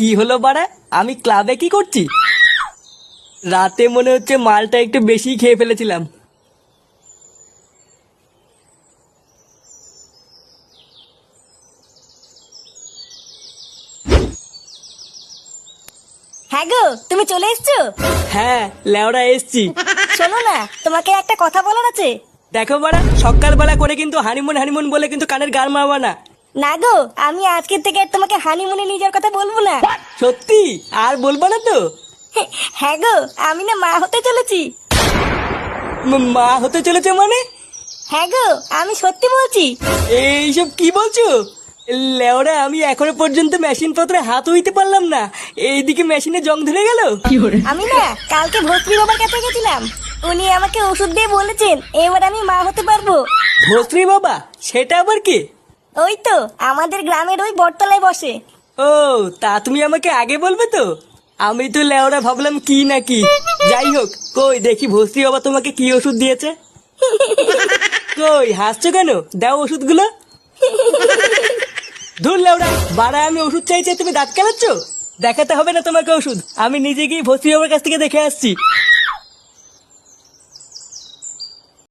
কি হলো বাড়া? আমি ক্লাবে কি করছি? রাতে মনে হচ্ছে মালটা একটু বেশি খেয়ে ফেলেছিলাম। হ্যাঁ গো, তুমি চলে এসছো? হ্যাঁ, লেওড়া এসছি। শোনো না, তোমাকে একটা কথা বলার আছে। দেখো বাড়া, সকালবেলা করে কিন্তু হানিমুন হানিমুন বলে কিন্তু কানের গান মারবা না। না গো, আমি আজকের থেকে আর তোমাকে হানিমুনে নিয়ে যাওয়ার কথা বলবো না। সত্যি? আর বলবা না তো? হ্যাঁ গো, আমি না মা হতে চলেছি। মা হতে চলেছে মানে? হ্যাঁ গো, আমি সত্যি বলছি। এইসব কি বলছো? লেওরা, আমি এখনো পর্যন্ত মেশিন পত্রে হাত হইতে পারলাম না, এইদিকে মেশিনে জং ধরে গেল। আমি না কালকে ভর্তি বাবার কাছে গেছিলাম। উনি আমাকে ওষুধ দিয়ে বলেছেন এবার আমি মা হতে পারবো। ভস্রী বাবা? সেটা আবার কি? ওই তো আমাদের গ্রামের ওই বটতলায় বসে। ও, তা তুমি আমাকে আগে বলবে তো। আমি তো লেওরা ভাবলাম কি না কি। যাই হোক, কই দেখি ভস্রী বাবা তোমাকে কি ওষুধ দিয়েছে। কই হাসছো কেন? দাও ওষুধগুলো। ধুর লেওরা, বাড়া আমি ওষুধ চাইছি, তুমি দাঁত কেলাচ্ছ। দেখাতে হবে না তোমাকে ওষুধ, আমি নিজে গিয়ে ভস্রী বাবার কাছ থেকে দেখে আসছি।